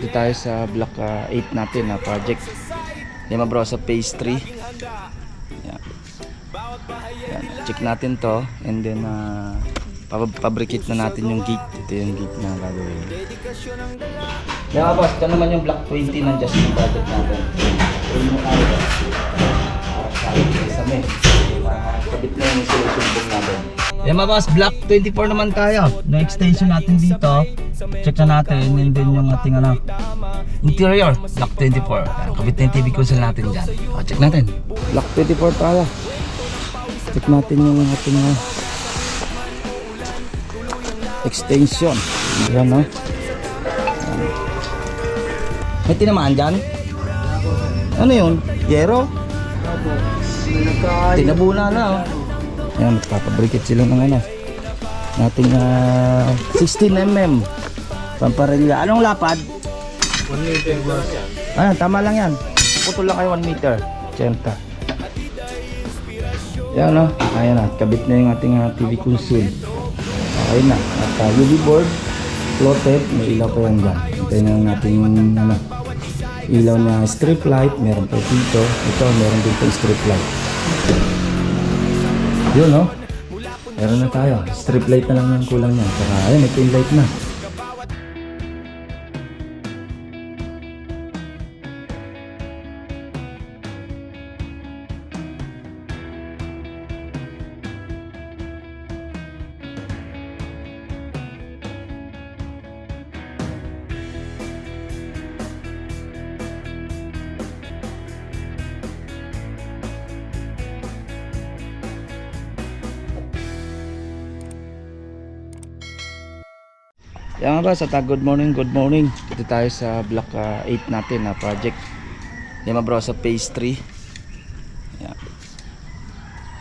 Dito tayo sa block 8 natin na project. Yan bro, sa phase 3. Yan. Yan. Check natin to and then pabricate na natin yung gate. Ito yung gate na gagawin. Yan boss, ito naman yung block 20 ng just yung project natin. So yung tayo sa may kabit na yung installation book natin. Yan boss, block 24 naman tayo. No extension natin dito. Check na natin and then yung ating interior, block 24. Kabit na yung TV console natin dyan. Check natin. Block 24 tayo. Check natin yung ating extension. Yan no. May tinamaan dyan? Ano yun? Yero? Tinabuna na Ayan, magpapabricate sila ng nating 16mm pamparelya. Anong lapad? 1 meter boss. Tama lang yan. Putol lang kayo 1 meter. 80. Yan ayan na, kabit na yung ating TV console. Okay na. At UV board, floated, may ilaw pa yan dyan. Hintayin na natin yung ilaw na strip light. Meron pa dito. Ito, meron dito strip light. Yun meron na tayo. Strip light na lang yung kulang yan. Saka ayun, may pin light na. Yan nga ba sa good morning, good morning. Dito tayo sa block 8 natin na project. Yan bro, sa phase 3. Yan.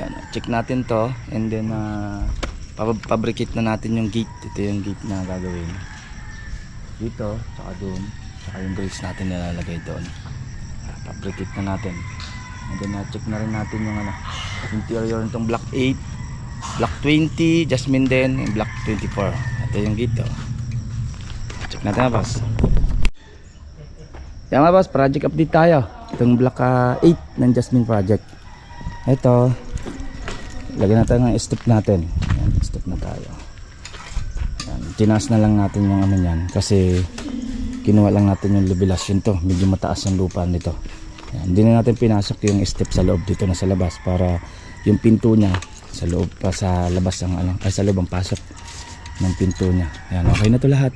Yan, check natin to and then pabricate na natin yung gate. Ito yung gate na gagawin. Dito, saka doon, saka yung grills natin nilalagay doon. Pabricate na natin. And then check na rin natin yung interior nitong block 8, block 20, Jasmine din, yung block 24. Ito yung gate check natin boss. Yan boss, project update tayo. Itong block 8 ng Jasmine project. Ito, lagyan natin ng step natin. Yan, step na tayo. Yan, tinas na lang natin yung yan kasi kinuha lang natin yung levelasyon to. Medyo mataas yung lupa nito. Yan, hindi na natin pinasok yung step sa loob dito na sa labas para yung pinto niya sa loob pa sa labas ang sa loob ang pasok ng pinto niya. Yan, okay na to lahat.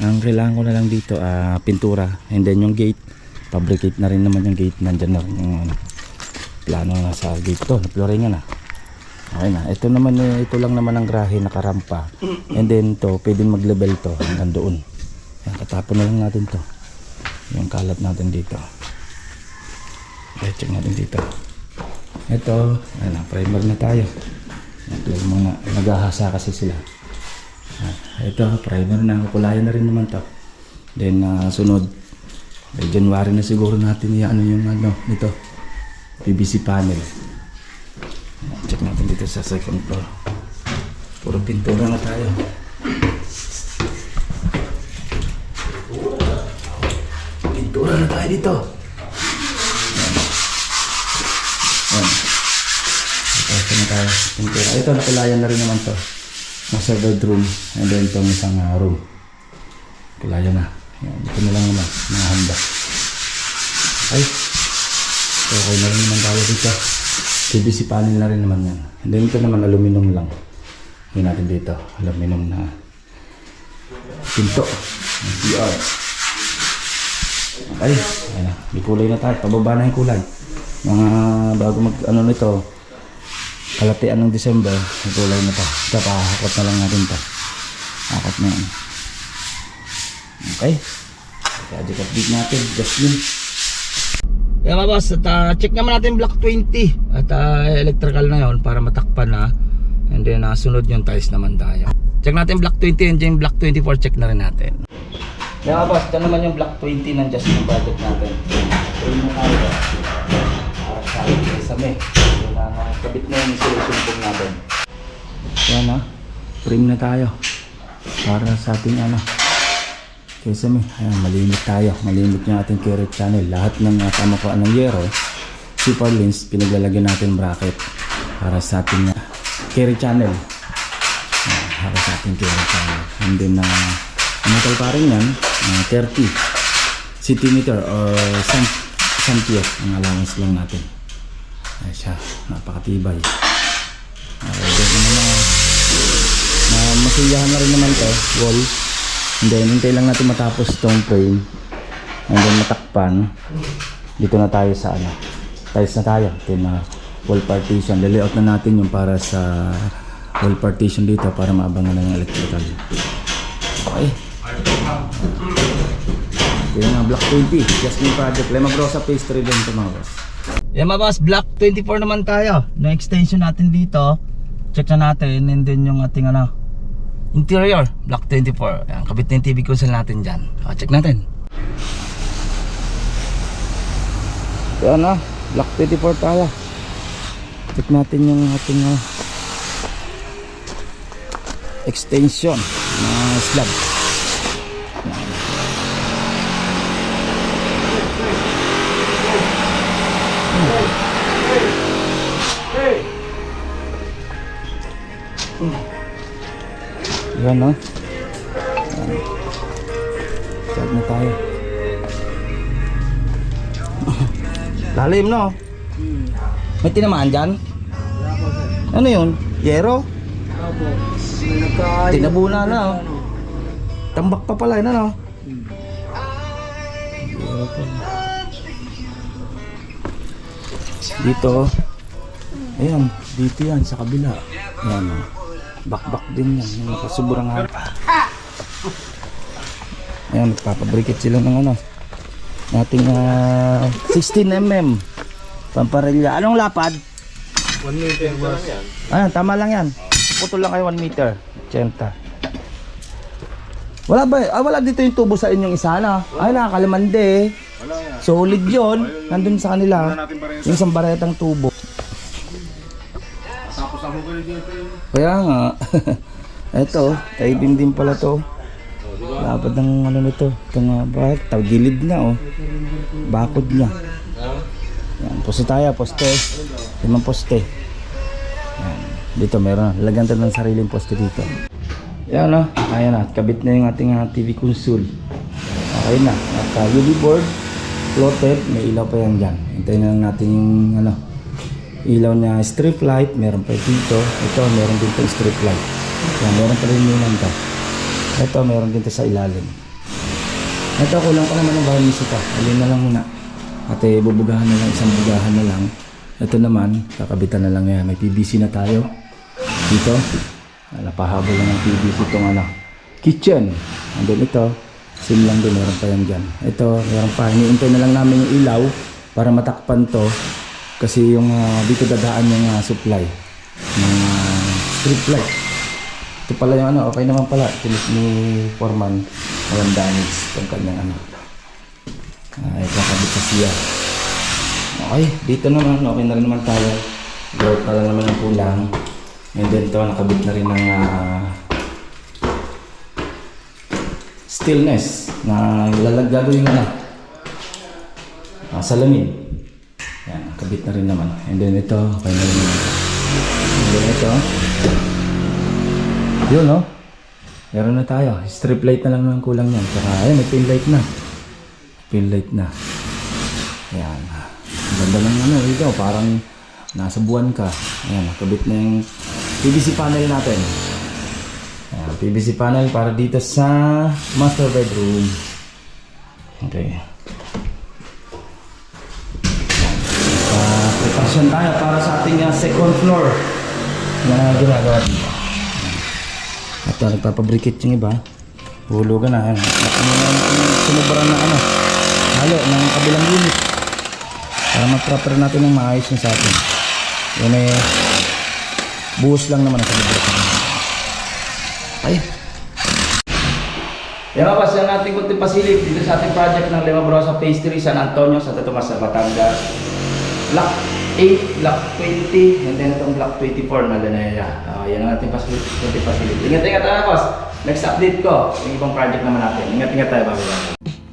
Ang kailangan ko na lang dito pintura and then yung gate, fabricate na rin naman yung gate. Nandyan na yung plano na sa gate to, na-flooring na. Okay na, ito naman ito lang naman ang grahe, nakarampa and then to, pwedeng mag-level to hanggang doon. Yan, katapon na lang natin to yung kalat natin dito. Okay, check natin dito. Ito, primer na tayo. Yung mga naghahasa kasi sila. Ito, primer na, kukulayan na rin naman to. Then sunod by January na siguro natin yung ito PVC panel. Check natin dito sa second floor. Puro pintura na tayo. Pintura na tayo dito. Yan. Ito na tayo pintura. Ito, nakulayan na rin naman to. Nasa bedroom and then itong isang room. Kulaya na. Yan, ito na lang naman, mga handa. Okay. So, okay na rin naman tayo dito. PVC panel na rin naman yan. And then ito naman, aluminum lang. Yun natin dito, aluminum na pinto. CR. Okay. Ayan na. May kulay na tayo. Pababa na yung kulay. Mga bago nito, kalatian ng December, may kulay na to. Ito, pakakot na lang natin to. Hakot na yan. Okay. Project update natin, Jasmine. Yan mga boss, at check naman natin block 20. At electrical na yon para matakpan na. And then sunod yung tiles naman tayo. Check natin block 20 and then block 24, check na rin natin. Yan mga boss, ito naman yung block 20 ng Jasmine project natin. So yun yung tayo. Sa may. Kabit na yung installation book natin. Yan frame na tayo para sa ating Kaysa ayan, malimit tayo. Malimit yung ating carry channel. Lahat ng pamakuan ng yero, super lens, pinaglalagyan natin bracket para sa ating carry channel. Para sa ating carry channel. And then, ang pa rin yan, 30 cm or centimeter ang allowance lang natin. Ayan siya, napakatibay. Okay, masiyahan na rin naman to, wall. And then, hintay lang natin matapos itong frame. And then, matakpan. Dito na tayo sa tiles na tayo. Ito na wall partition. Lalayout na natin yung para sa wall partition dito para maabangan na yung electrical. Okay. Ito yung Block 20. Jasmine Project. Lemon Rosa Pastry din ito mga boss. Yan mga boss, Block 24 naman tayo. No extension natin dito. Check na natin. And then yung ating interior, Block 24. Ayan, kabit na yung TV console natin dyan. Check natin. Ayan na, Block 24 tayo. Check natin yung ating extension na slab. Yan no. Start na tayo. Lalim no. May tinamaan dyan? Ano yun? Yero? Tinabuna na oh. Tambak pa pala yun ano. Yero pa. Dito. Ayan, dito yan sa kabila. Ayan oh. Bakbak din yan, yung nakasuburang harap. Ayan, nagpapabrikit sila ng nating 16mm pamparilya. Anong lapad? 1 meter boss. Ayan, tama lang yan. Putol lang kayo 1 meter 80. Wala ba? Wala dito yung tubo sa inyong isa na. Ay, nakakalamande. Solid yun. Nandun sa kanila yung isang baretang tubo. Kaya nga. Eto, taibin din pala to. Lapad ng nito. Ito nga ba? Gilid na oh. Bakod niya. Yan, poste tayo, poste. 5 poste. Yan. Dito meron. Lagyan tayo ng sariling poste dito. Yan oh. Ayan na. Kabit na yung ating TV console. Okay na. At UV board. Floated. May ilaw pa yan dyan. Hintayin na lang natin yung ilaw na strip light, meron pa dito. Ito, meron din itong strip light. Yan, meron pa rin yun ito. Ito, meron din ito sa ilalim. Ito, kulang pa naman ng varnish ito. Alin na lang muna. At bubugahan na lang, isang bugahan na lang. Ito naman, kakabitan na lang yan. May PVC na tayo. Dito, napahabol lang ng PVC itong kitchen. And then ito, sim lang din, meron pa yan dyan. Ito, meron pa. Iniintay na lang namin yung ilaw para matakpan to. Kasi yung dito dadaan yung supply ng strip light. Ito pala yung okay naman pala. Tinis ni Foreman. Walang damage itong kanyang kakabit sa siya. Okay, dito naman okay na rin naman tayo. Grout na lang naman ang kulang. And then ito nakabit na rin ng stillness na gagawin salamin. Yan, kabit na rin naman. And then ito, okay na rin naman. And then ito. Yun, no? Meron na tayo. Strip light na lang ng kulang yan. Saka, ayan, may pin light na. Pin light na. Ayan. Ganda lang ito. Parang nasa buwan ka. Ayan, kabit na yung PVC panel natin. Ayan, PVC panel para dito sa master bedroom. Okay. Preparasyon tayo para sa ating second floor na ginagawa dito. At nagpapabrikit yung iba. Hulugan na. Sinubaran na halo ng kabilang unit para ma-proper natin ng maayos yung sa atin. Yan buhos lang naman ang kalibrikan. Ay. Yan mga pas, yan ating kunting pasilip dito sa ating project ng Lemon Rosa Pastry San Antonio, Santo Tomas, Batangas. Block 8, block 20, and then itong block 24 na Lanaya. Yan ang ating facility. Ingat-ingat tayo, boss. Next update ko, yung ibang project naman natin. Ingat-ingat tayo, bago.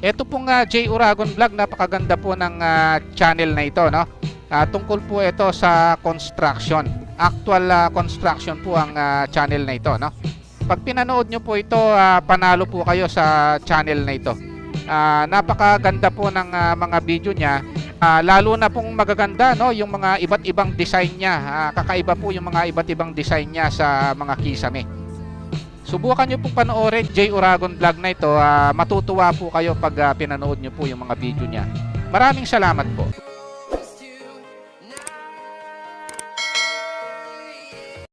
Ito pong J. Uragon Vlog, napakaganda po ng channel na ito, no? Tungkol po ito sa construction. Actual construction po ang channel na ito, no? Pag pinanood nyo po ito, panalo po kayo sa channel na ito. Napakaganda po ng mga video niya. Lalo na pong magaganda, no, yung mga iba't ibang design niya. Kakaiba po yung mga iba't ibang design niya sa mga kisame. Subukan nyo pong panoorin J. Uragon Vlog na ito. Matutuwa po kayo pag pinanood nyo po yung mga video niya. Maraming salamat po.